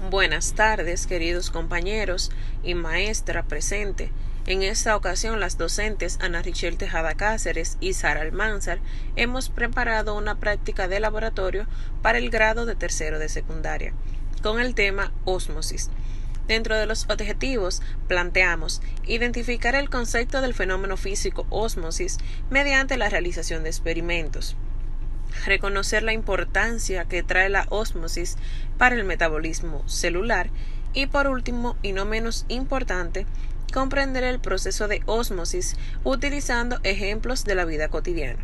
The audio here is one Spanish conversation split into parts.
Buenas tardes, queridos compañeros y maestra presente. En esta ocasión, las docentes Ana Richel Tejada Cáceres y Sara Almanzar hemos preparado una práctica de laboratorio para el grado de tercero de secundaria, con el tema ósmosis. Dentro de los objetivos, planteamos identificar el concepto del fenómeno físico ósmosis mediante la realización de experimentos, reconocer la importancia que trae la ósmosis para el metabolismo celular y, por último y no menos importante, comprender el proceso de ósmosis utilizando ejemplos de la vida cotidiana.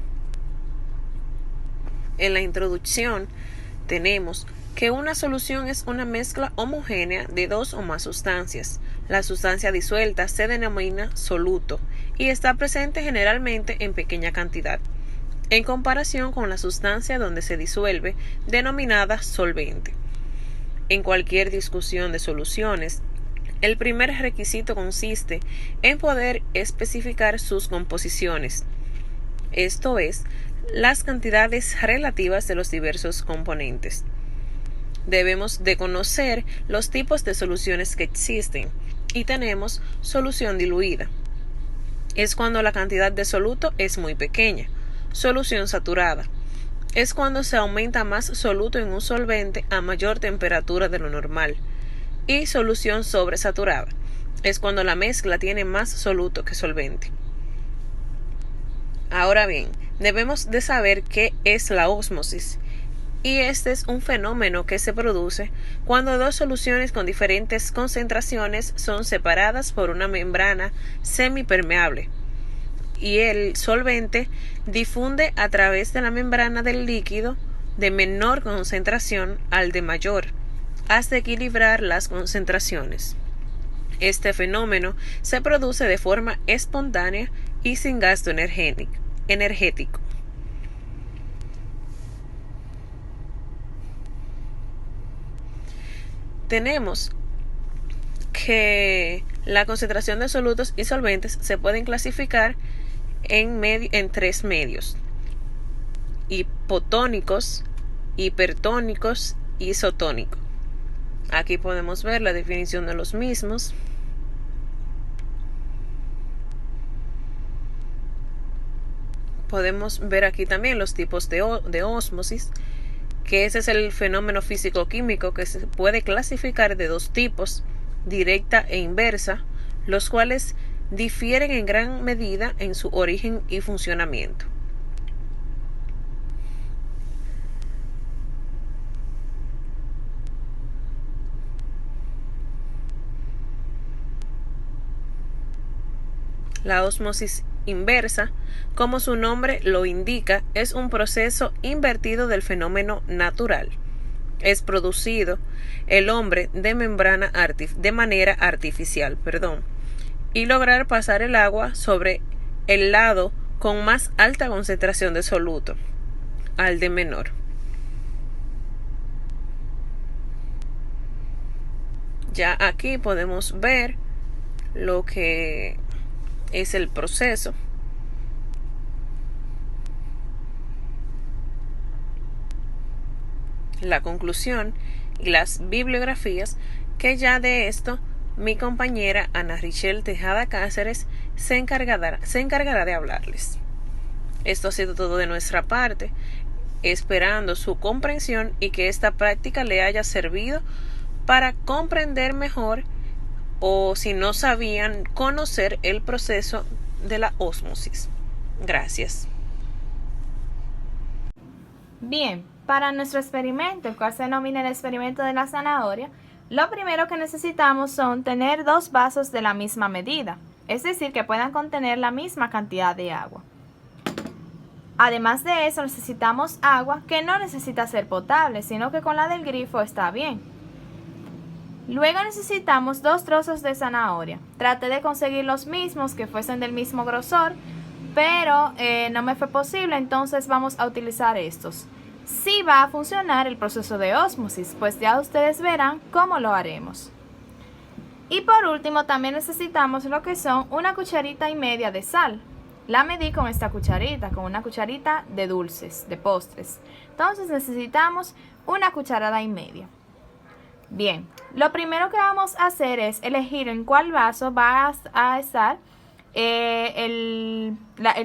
En la introducción tenemos que una solución es una mezcla homogénea de dos o más sustancias. La sustancia disuelta se denomina soluto y está presente generalmente en pequeña cantidad, en comparación con la sustancia donde se disuelve, denominada solvente. En cualquier discusión de soluciones, el primer requisito consiste en poder especificar sus composiciones, esto es, las cantidades relativas de los diversos componentes. Debemos de conocer los tipos de soluciones que existen y tenemos solución diluida. Es cuando la cantidad de soluto es muy pequeña. Solución saturada. Es cuando se aumenta más soluto en un solvente a mayor temperatura de lo normal. Y solución sobresaturada. Es cuando la mezcla tiene más soluto que solvente. Ahora bien, debemos de saber qué es la ósmosis. Y este es un fenómeno que se produce cuando dos soluciones con diferentes concentraciones son separadas por una membrana semipermeable y el solvente difunde a través de la membrana del líquido de menor concentración al de mayor, hasta equilibrar las concentraciones. Este fenómeno se produce de forma espontánea y sin gasto energético. Tenemos que la concentración de solutos y solventes se pueden clasificar en tres medios: hipotónicos, hipertónicos y isotónicos. Aquí podemos ver la definición de los mismos. Podemos ver aquí también los tipos de ósmosis, que ese es el fenómeno físico-químico que se puede clasificar de dos tipos, directa e inversa, los cuales difieren en gran medida en su origen y funcionamiento. La ósmosis inversa, como su nombre lo indica, es un proceso invertido del fenómeno natural. Es producido el hombre de manera artificial, y lograr pasar el agua sobre el lado con más alta concentración de soluto al de menor. Ya aquí podemos ver lo que es el proceso. La conclusión y las bibliografías, que ya de esto mi compañera Ana Richel Tejada Cáceres se encargará de hablarles. Esto ha sido todo de nuestra parte, esperando su comprensión y que esta práctica le haya servido para comprender mejor, o si no sabían, conocer el proceso de la ósmosis. Gracias. Bien, para nuestro experimento, el cual se denomina el experimento de la zanahoria, lo primero que necesitamos son tener dos vasos de la misma medida, es decir, que puedan contener la misma cantidad de agua. Además de eso, necesitamos agua que no necesita ser potable, sino que con la del grifo está bien. Luego necesitamos 2 trozos de zanahoria. Traté de conseguir los mismos que fuesen del mismo grosor, pero no me fue posible, entonces vamos a utilizar estos. Sí va a funcionar el proceso de ósmosis, pues ya ustedes verán cómo lo haremos. Y por último también necesitamos lo que son 1,5 cucharitas de sal. La medí con esta cucharita, con una cucharita de dulces, de postres. Entonces necesitamos 1,5 cucharadas. Bien, lo primero que vamos a hacer es elegir en cuál vaso va a estar el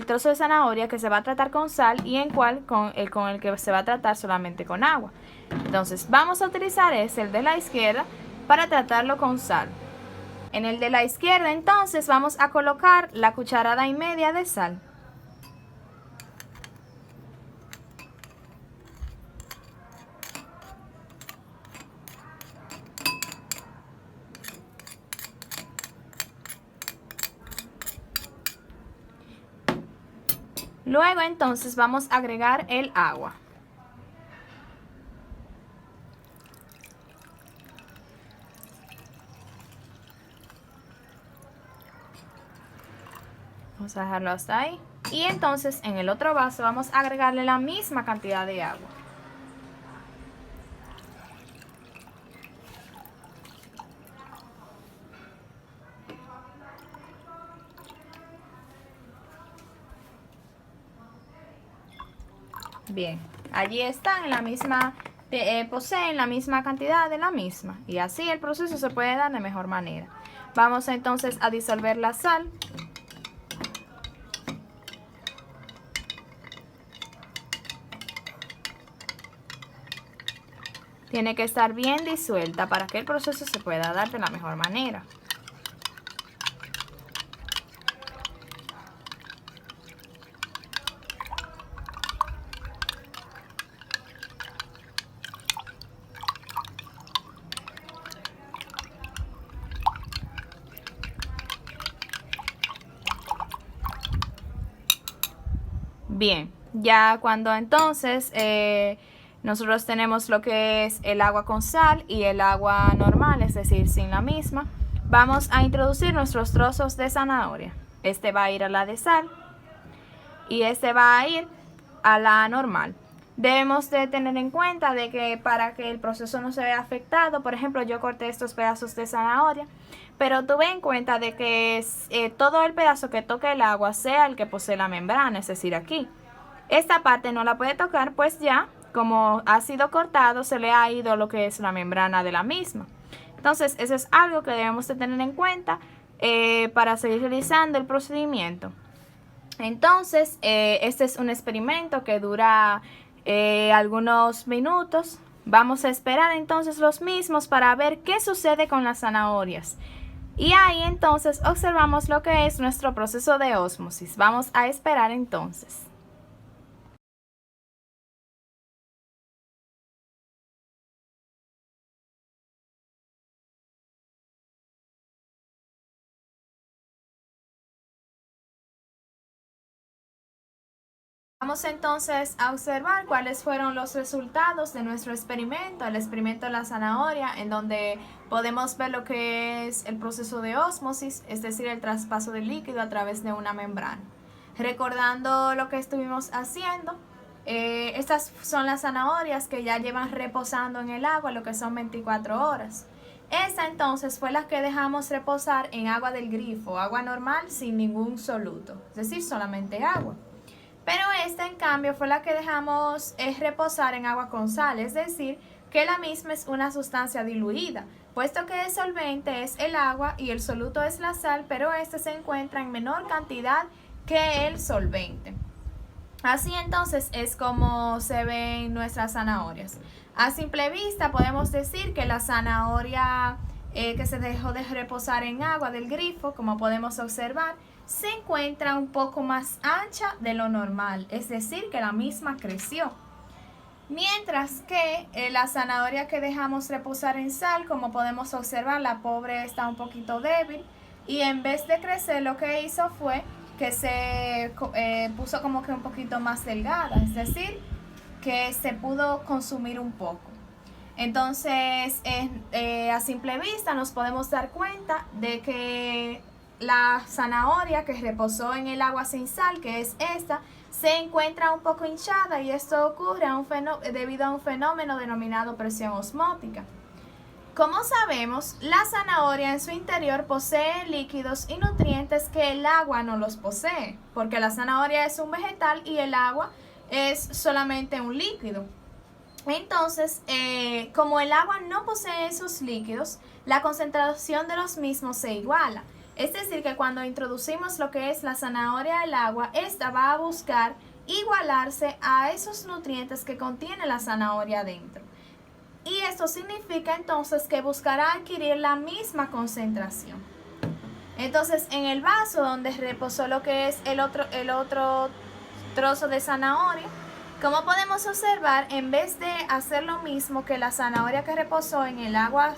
trozo de zanahoria que se va a tratar con sal y en cuál con el que se va a tratar solamente con agua. Entonces vamos a utilizar el de la izquierda para tratarlo con sal. En el de la izquierda entonces vamos a colocar la cucharada y media de sal. Luego entonces vamos a agregar el agua. Vamos a dejarlo hasta ahí. Y entonces en el otro vaso vamos a agregarle la misma cantidad de agua. Bien, allí están en la misma, poseen la misma cantidad de la misma. Y así el proceso se puede dar de mejor manera. Vamos entonces a disolver la sal. Tiene que estar bien disuelta para que el proceso se pueda dar de la mejor manera. Bien, ya cuando entonces nosotros tenemos lo que es el agua con sal y el agua normal, es decir, sin la misma, vamos a introducir nuestros trozos de zanahoria. Este va a ir a la de sal y este va a ir a la normal. Debemos de tener en cuenta de que para que el proceso no se vea afectado, por ejemplo, yo corté estos pedazos de zanahoria, pero tuve en cuenta de que todo el pedazo que toque el agua sea el que posee la membrana, es decir, aquí. Esta parte no la puede tocar, pues ya, como ha sido cortado, se le ha ido lo que es la membrana de la misma. Entonces, eso es algo que debemos de tener en cuenta para seguir realizando el procedimiento. Entonces, este es un experimento que dura algunos minutos. Vamos a esperar entonces los mismos para ver qué sucede con las zanahorias. Y ahí entonces observamos lo que es nuestro proceso de ósmosis. Vamos a esperar entonces. Vamos entonces a observar cuáles fueron los resultados de nuestro experimento, el experimento de la zanahoria, en donde podemos ver lo que es el proceso de ósmosis, es decir, el traspaso del líquido a través de una membrana. Recordando lo que estuvimos haciendo, estas son las zanahorias que ya llevan reposando en el agua, lo que son 24 horas. Esta entonces fue la que dejamos reposar en agua del grifo, agua normal sin ningún soluto, es decir, solamente agua. Pero esta, en cambio, fue la que dejamos reposar en agua con sal, es decir, que la misma es una sustancia diluida, puesto que el solvente es el agua y el soluto es la sal, pero este se encuentra en menor cantidad que el solvente. Así entonces es como se ven nuestras zanahorias. A simple vista podemos decir que la zanahoria que se dejó de reposar en agua del grifo, como podemos observar, se encuentra un poco más ancha de lo normal, es decir, que la misma creció. Mientras que la zanahoria que dejamos reposar en sal, como podemos observar, la pobre está un poquito débil y en vez de crecer lo que hizo fue que se puso como que un poquito más delgada, es decir, que se pudo consumir un poco. Entonces, a simple vista nos podemos dar cuenta de que la zanahoria que reposó en el agua sin sal, que es esta, se encuentra un poco hinchada y esto ocurre debido a un fenómeno denominado presión osmótica. Como sabemos, la zanahoria en su interior posee líquidos y nutrientes que el agua no los posee, porque la zanahoria es un vegetal y el agua es solamente un líquido. Entonces, como el agua no posee esos líquidos, la concentración de los mismos se iguala. Es decir, que cuando introducimos lo que es la zanahoria al agua, esta va a buscar igualarse a esos nutrientes que contiene la zanahoria dentro. Y esto significa entonces que buscará adquirir la misma concentración. Entonces, en el vaso donde reposó lo que es el otro trozo de zanahoria, como podemos observar, en vez de hacer lo mismo que la zanahoria que reposó en el agua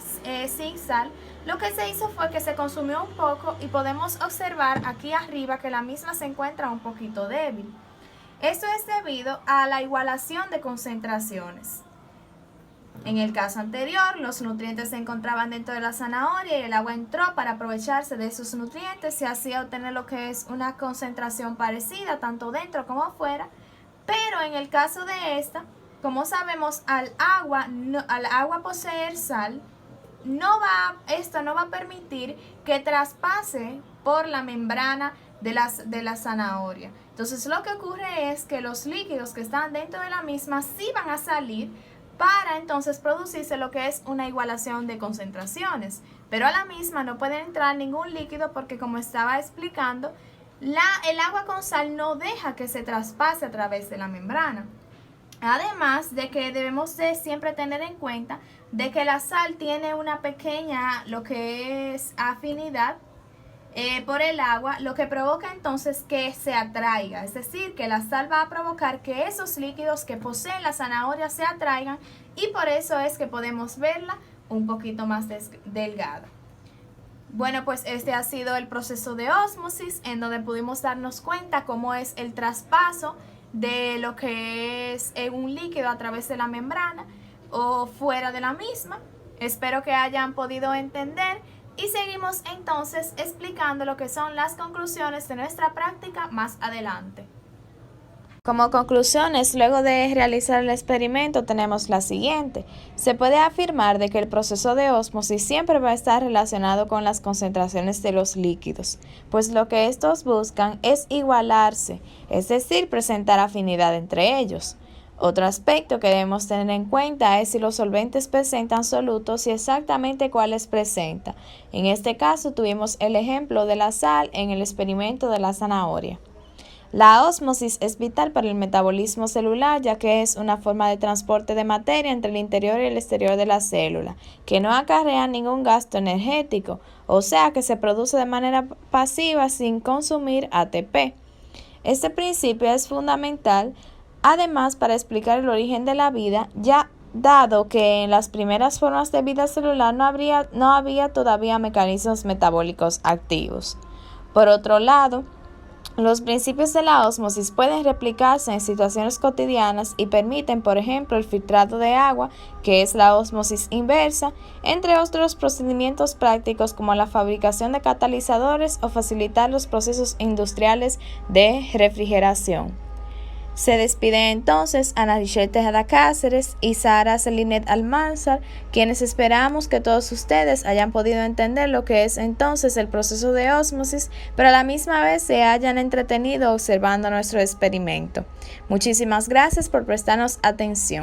sin sal, lo que se hizo fue que se consumió un poco y podemos observar aquí arriba que la misma se encuentra un poquito débil. Esto es debido a la igualación de concentraciones. En el caso anterior, los nutrientes se encontraban dentro de la zanahoria y el agua entró para aprovecharse de esos nutrientes y así obtener lo que es una concentración parecida tanto dentro como afuera. Pero en el caso de esta, como sabemos, al agua poseer sal, esto no va a permitir que traspase por la membrana de la zanahoria. Entonces lo que ocurre es que los líquidos que están dentro de la misma sí van a salir para entonces producirse lo que es una igualación de concentraciones. Pero a la misma no puede entrar ningún líquido porque, como estaba explicando, el agua con sal no deja que se traspase a través de la membrana. Además de que debemos de siempre tener en cuenta de que la sal tiene una pequeña, lo que es afinidad por el agua, lo que provoca entonces que se atraiga. Es decir, que la sal va a provocar que esos líquidos que posee la zanahoria se atraigan y por eso es que podemos verla un poquito más delgada. Bueno, pues este ha sido el proceso de ósmosis en donde pudimos darnos cuenta cómo es el traspaso de lo que es un líquido a través de la membrana o fuera de la misma. Espero que hayan podido entender y seguimos entonces explicando lo que son las conclusiones de nuestra práctica más adelante. Como conclusiones, luego de realizar el experimento tenemos la siguiente. Se puede afirmar de que el proceso de ósmosis siempre va a estar relacionado con las concentraciones de los líquidos, pues lo que estos buscan es igualarse, es decir, presentar afinidad entre ellos. Otro aspecto que debemos tener en cuenta es si los solventes presentan solutos y exactamente cuáles presenta. En este caso tuvimos el ejemplo de la sal en el experimento de la zanahoria. La ósmosis es vital para el metabolismo celular, ya que es una forma de transporte de materia entre el interior y el exterior de la célula, que no acarrea ningún gasto energético, o sea que se produce de manera pasiva sin consumir ATP. Este principio es fundamental, además, para explicar el origen de la vida, ya dado que en las primeras formas de vida celular no había todavía mecanismos metabólicos activos. Por otro lado, los principios de la ósmosis pueden replicarse en situaciones cotidianas y permiten, por ejemplo, el filtrado de agua, que es la ósmosis inversa, entre otros procedimientos prácticos como la fabricación de catalizadores o facilitar los procesos industriales de refrigeración. Se despiden entonces Ana Richelle Tejada Cáceres y Sara Celinet Almanzar, quienes esperamos que todos ustedes hayan podido entender lo que es entonces el proceso de ósmosis, pero a la misma vez se hayan entretenido observando nuestro experimento. Muchísimas gracias por prestarnos atención.